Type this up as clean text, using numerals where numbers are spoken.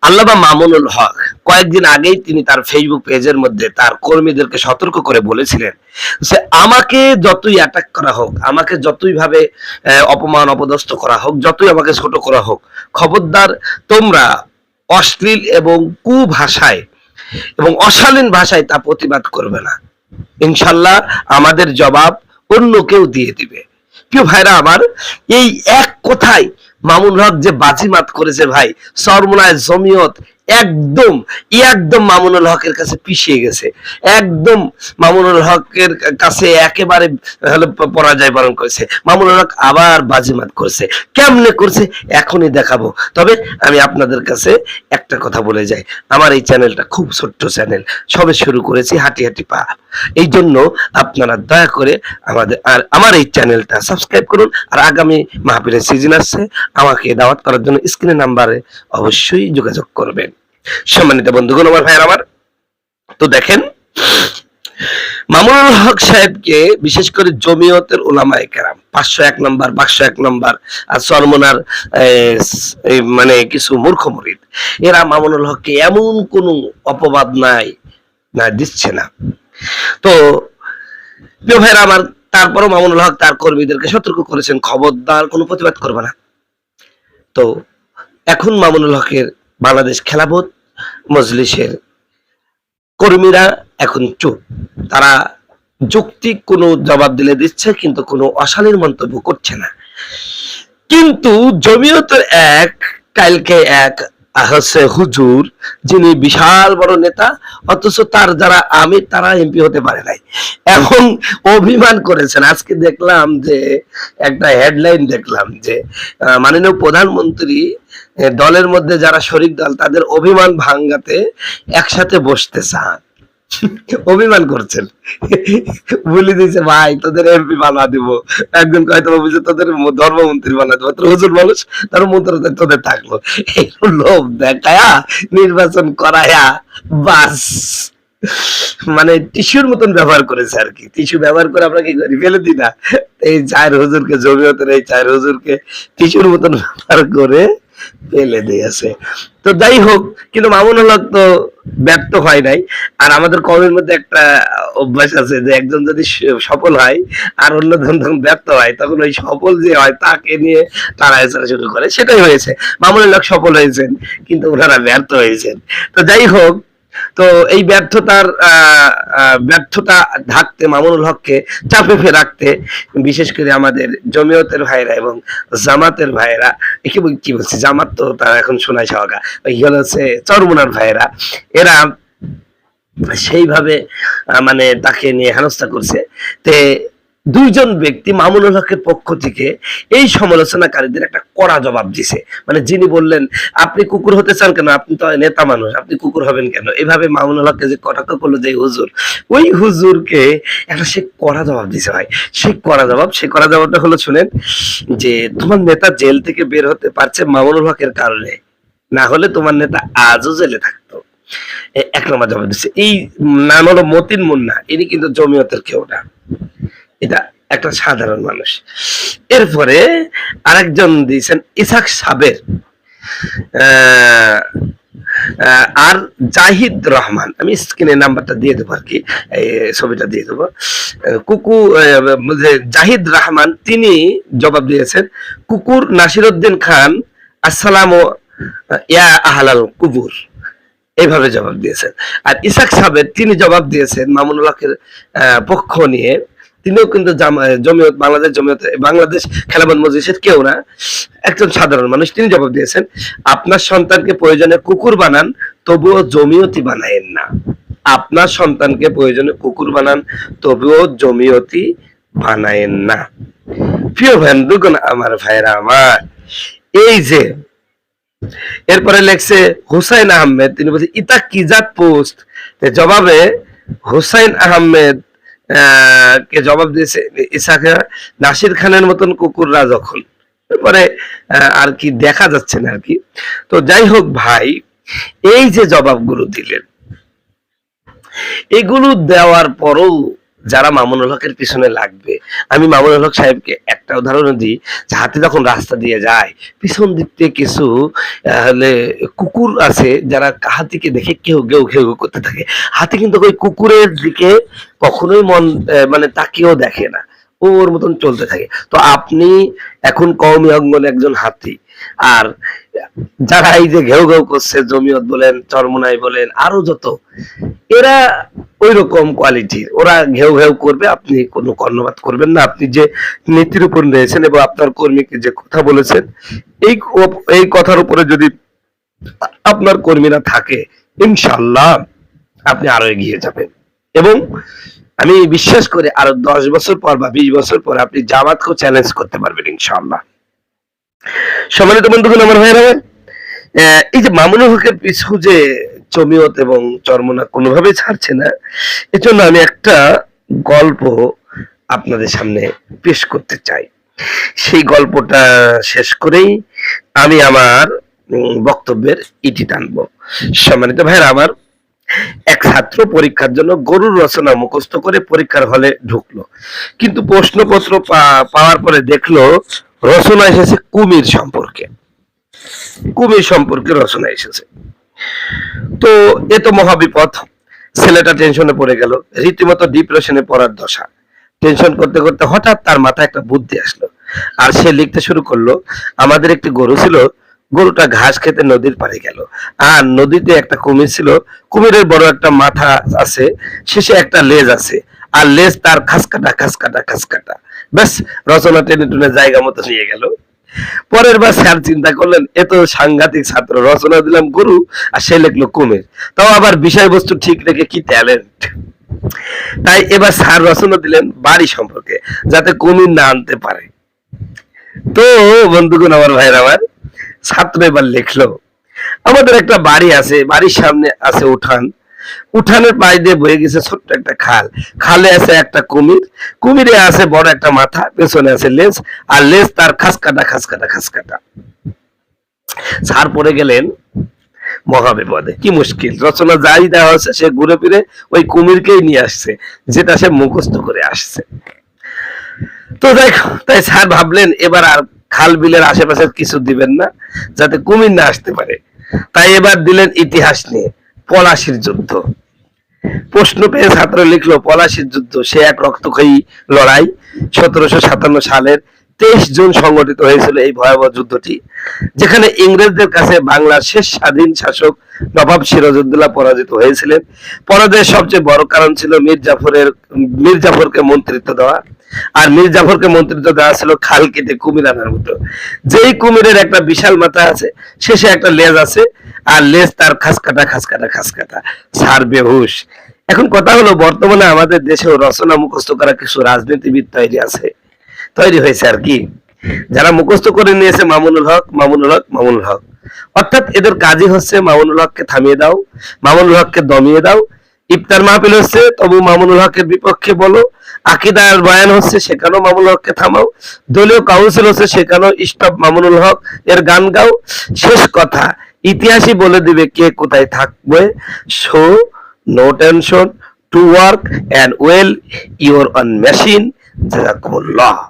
আল্লামা মামুনুল হক কয়েকদিন আগেই তিনি তার ফেসবুক পেজের মধ্যে তার কর্মীদেরকে সতর্ক করে বলেছিলেন যে আমাকে যতই অ্যাটাক করা হোক, আমাকে যতই ভাবে অপমান অপদস্থ করা হোক, যতই আমাকে ছোট করা হোক, খবরদার তোমরা অশ্লীল এবং কুভাষায় এবং অশালীন ভাষায় তা প্রতিবাদ করবে না। ইনশাল্লাহ আমাদের জবাব অন্য কেউ দিয়ে দিবে। প্রিয় ভাইরা আমার, এই এক কথায় মামুনুল হক যে বাজিমাত করেছে ভাই, চরমোনায় জমিয়ত একদম একদম মামুনুল হকের কাছে পিছিয়ে গেছে, একদম মামুনুল হকের কাছে একেবারে পরাজয় বরণ করেছে। মামুনুল হক আবার বাজিমাত করছে। কেমনে করছে এখনই দেখাবো। তবে আমি আপনাদের কাছে একটা কথা বলে যাই, আমার এই চ্যানেলটা খুব ছোট্ট চ্যানেল, সবে শুরু করেছি, হাঁটি হাঁটি পা। এই জন্য আপনারা দয়া করে আমার এই চ্যানেলটা সাবস্ক্রাইব করুন। আর আগামী মাহফিলের সিজন আসছে, আমাকে দাওয়াত করার জন্য স্ক্রিনে নাম্বারে অবশ্যই যোগাযোগ করবেন। সম্মানিত বন্ধুগণ, আমার ভাইয়ের আমার, তো দেখেন মামুনুল হক সাহেবকে বিশেষ করে জমিয়তের উলামায়ে কেরাম 501 নম্বর 501 নম্বর আর চরমোনার মানে কিছু মূর্খ মুরিদ, এরা মামুনুল হককে এমন কোন অপবাদ নাই না দিচ্ছে না। তো প্রিয় ভাইরা আমার, তারপরও মামুনুল হক তার কর্মীদেরকে সতর্ক করেছেন, খবরদার কোনো প্রতিবাদ করবে না। তো এখন মামুনুল হকের বাংলাদেশ খেলাফত মজলিসের কর্মীরা এখন চুপ। তারা যৌক্তিক কোনো জবাব দিলে দিচ্ছে, কিন্তু কোনো অশালীন মন্তব্য করছে না। কিন্তু জমিয়তের কালকে এক হচ্ছে হুজুর, যিনি বিশাল বড় নেতা, অথচ তার যারা আমির তারা এমপি হতে পারে নাই, এখন অভিমান করেছেন। আজকে দেখলাম যে একটা হেডলাইন দেখলাম যে মাননীয় প্রধানমন্ত্রী দলের মধ্যে যারা শরিক দল তাদের অভিমান ভাঙ্গাতে একসাথে বসতে চান, অভিমান করছেন। বলে দিয়েছে ভাই তোদের এমপি বানা দিব, একজন কয়তো বুঝে তোদের ধর্মমন্ত্রী বানা দেবো, তোর হুজুর মানুষ, তার মন্ত্র তোদের থাকলো। এই লোভ দেখায়া নির্বাচন করায়া বাস মানে টিস্যুর মতন ব্যবহার করেছে আর কি। টিস্যু ব্যবহার করে আমরা কি করি, ফেলে দিই না? এই চার হুজুরকে, জমিয়তের এই চার হুজুরকে টিস্যুর মতন ব্যবহার করে ফেলে দিয়েছে। তো যাই হোক, কিন্তু মামুনুল হক তো ব্যর্থ হয় নাই। আর আমাদের কমের মধ্যে একটা অভ্যাস আছে যে একজন যদি সফল হয় আর অন্যজন যখন ব্যর্থ হয়, তখন ওই সফল যে হয় তাকে নিয়ে তারা শুরু করে। সেটাই হয়েছে, মামুনুল হক সফল হয়েছেন কিন্তু ওনারা ব্যর্থ হয়েছেন। তো যাই হোক, তো এই ব্যর্থতা ঢাকতে, মামুনুল হককে চাপে রাখতে বিশেষ করে আমাদের জমিয়তের ভাইরা এবং জামাতের ভাইরা, কি বলছি, জামাত তো তারা এখন শোনায় সহগা, হচ্ছে চরমোনার ভাইরা, এরা সেইভাবে মানে তাকে নিয়ে হেনস্থা করছে। তে দুইজন ব্যক্তি মামুনুল হকের পক্ষ থেকে এই সমালোচনাকারীদের একটা কড়া জবাব দিছে। মানে যিনি বললেন আপনি কুকুর হতে চান কেন, আপনি তো নেতা মানুষ, আপনি কুকুর হবেন কেন, এভাবে মামুনুল হককে যে কটাক্ষ করলো যে হুজুর, ওই হুজুরকে একটা সে কড়া জবাব দিছে ভাই। সেই কড়া জবাবটা হলো, শুনেন, যে তোমার নেতা জেল থেকে বের হতে পারছে মামুনুল হকের কারণে, না হলে তোমার নেতা আজও জেলে থাকতো। এক নম্বর জবাব দিচ্ছে। এই নাম হলো মতিন মুন্না, ইনি কিন্তু জমিয়তের কেউ না, এটা একটা সাধারণ মানুষ। এরপরে আরেকজন দিয়েছেন ইসাক সাবের আর জাহিদ রহমান, আমি স্ক্রিনে নাম্বারটা দিয়ে দেবো আর কি, ছবিটা দিয়ে দেবো। জাহিদ রহমান তিনি জবাব দিয়েছেন, কুকুর নাসিরউদ্দিন খান আসসালাম ইয়া আহলাল কুবুর, এইভাবে জবাব দিয়েছেন। আর ইসাক সাবের তিনি জবাব দিয়েছেন মামুনুল হকের পক্ষ নিয়ে, তিনিও কিন্তু বাংলাদেশ খেলাফত মজলিসের কেউ না, একজন সাধারণ মানুষ। তিনি জবাব দিয়েছেন, আপনার সন্তানকে প্রয়োজনে কুকুর বানান, তবুও জমিয়তি বানায়েন না। আপনার সন্তানকে প্রয়োজনে কুকুর বানান, তবুও জমিয়তি বানায়েন না। প্রিয় বন্ধুগণ, আমার ভাইরা আমার, এই যে এরপরে লেখছে হুসাইন আহমেদ, তিনি বলছে ইতা কি জাত পোস্ট। জবাবে হুসাইন আহমেদ কে জবাব দিয়েছে ইসাকে নাসির খানের মতন কুকুররা যখন, এরপরে আর কি দেখা যাচ্ছে না আর কি। তো যাই হোক ভাই, এই যে জবাবগুলো দিলেন, এগুলো দেওয়ার পরও যারা মামুনুল হকের পিছনে লাগবে, আমি মামুনুল হক সাহেবকে একটা উদাহরণ দিই যে হাতি যখন রাস্তা দিয়ে যায় পিছন দিক থেকে কিছু হলে কুকুর আছে যারা হাতিকে দেখে কেউ কেউ ঘেউ ঘেউ করতে থাকে। হাতি কিন্তু ওই কুকুরের দিকে কখনোই মানে তাকিয়েও দেখে না, ওর মতন চলতে থাকে। তো আপনি এখন কওমি অঙ্গনে একজন হাতি, আর যারা এই যে ঘেউ ঘেউ করছে জমিয়ত বলেন, চরমোনাই বলেন, আরো যত, এরা ওই রকম কোয়ালিটির, ওরা ঘেউ ঘেউ করবে, আপনি কোনো কর্ণপাত করবেন না। আপনি যে নীতির উপর রয়েছেন এবং আপনার কর্মীকে যে কথা বলেছেন, এই এই কথার উপরে যদি আপনার কর্মীরা থাকে, ইনশাআল্লাহ আপনি আরো এগিয়ে যাবেন। এবং আমি বিশ্বাস করি আরো 10 বছর পর বা 20 বছর পর আপনি জামাতকেও চ্যালেঞ্জ করতে পারবেন ইনশাআল্লাহ। সম্মানিত বন্ধুগণ, আমার ভাইয়েরা, এই যে মামুনুল হকের পিছু যে জমিয়ত এবং চরমোনা কোনোভাবেই ছাড়ছে না, এজন্য আমি একটা গল্প আপনাদের সামনে পেশ করতে চাই। সেই গল্পটা শেষ করেই আমি আমার বক্তব্যের ইতি টানবো। সম্মানিত ভাইয়েরা আমার, এক ছাত্র পরীক্ষার জন্য গরুর রচনা মুখস্থ করে পরীক্ষার হলে ঢুকলো, কিন্তু প্রশ্নপত্র পাওয়ার পরে দেখলো রচনা এসেছে কুমির সম্পর্কে। কুমির সম্পর্কে রচনা এসেছে। তো এ তো মহাবিপদ। ছেলেটা টেনশনে পড়ে গেল, রীতিমতো ডিপ্রেশনে পড়ার দশা। টেনশন করতে করতে হঠাৎ তার মাথায় একটা বুদ্ধি আসলো, আর সে লিখতে শুরু করলো, আমাদের একটি গরু ছিল, গরুটা ঘাস খেতে নদীর পাড়ে গেল, আর নদীতে একটা কুমির ছিল, কুমিরের বড় একটা মাথা আছে, শেষে একটা লেজ আছে, আর লেজ তার খাসকাটা খাসকাটা খাসকাটা। ব্যাস, রচনা টেনে টুনে জায়গা মতো নিয়ে গেল। পরের বার স্যার চিন্তা করলেন, এ তো সাংঘাতিক ছাত্র, রচনা দিলাম গরু আর সে লিখলো কুমির, তাও আবার বিষয়বস্তু ঠিক রেখে, কি ট্যালেন্ট। তাই এবার স্যার রচনা দিলেন বাড়ি সম্পর্কে, যাতে কুমির না আনতে পারে। তো বন্ধুগণ, আমার ভাইয়ের আমার, ছাত্র এবার লিখলো, আমাদের একটা বাড়ি আছে, বাড়ির সামনে আছে উঠান, উঠানের পাশ দিয়ে বয়ে গেছে ছোট্ট একটা খাল, খালে আছে একটা কুমির, কুমিরে আছে বড় একটা মাথা, পেছনে আছে লেজ, আর লেজ তার খাসকাটা খাসকাটা খাসকাটা। ছাড় পড়ে গেলেন মহাবিপদে। কি মুশকিল, রচনা যাই দেওয়া হচ্ছে সে ঘুরে ফিরে ওই কুমিরকেই নিয়ে আসছে, যেটা সে মুখস্থ করে আসছে। তো দেখো, তাই স্যার ভাবলেন এবার আর খাল বিলের আশেপাশে কিছু দিবেন না, যাতে কুমির না আসতে পারে। তাই এবার দিলেন ইতিহাস নিয়ে, পলাশির যুদ্ধ। প্রশ্ন পেয়ে ছাত্র লিখলো, পলাশির যুদ্ধ সে এক রক্তক্ষয়ী লড়াই। 1757 সালের 23 জুন সংগঠিত হয়েছিল এই ভয়াবহ যুদ্ধটি, যেখানে ইংরেজদের কাছে বাংলার শেষ স্বাধীন শাসক নবাব সিরাজউদ্দৌলা পরাজিত হয়েছিলেন। পরাজয়ের সবচেয়ে বড় কারণ ছিল মীর জাফরকে মন্ত্রিত্ব দেওয়া। আর মীর জাফরকে মন্ত্রিত্ব দেওয়া ছিল খাল কেটে কুমির আনার মতো। যেই কুমিরের একটা বিশাল মাথা আছে, শেষে একটা লেজ আছে, আর লেজ তার খাসকাটা খাসকাটা খাসকাটা। স্যার বেহুশ। এখন কথা হলো, বর্তমানে আমাদের দেশেও রচনা মুখস্থ করা কিছু রাজনীতিবিদ তৈরি হয়েছে আর কি, যারা মুখস্থ করে নিয়েছে মামুনুল হক মামুনুল হক মামুনুল হক। অর্থাৎ এদের কাজই হচ্ছে মামুনুল হককে থামিয়ে দাও, মামুনুল হককে দমিয়ে দাও। ইফতার মাহফিল হচ্ছে, তবু মামুনুল হকের বিপক্ষে বলো। আকিদার বয়ান হচ্ছে, সেখানেও মামুনুল হককে থামাও। দলীয় কাউন্সিল হচ্ছে, সেখানেও স্টপ মামুনুল হক এর গান গাও। শেষ কথা, ইতিহাসই বলে দিবে কে কোথায় থাকবে। So no tension, to work and well your own machine. Jazakumullah.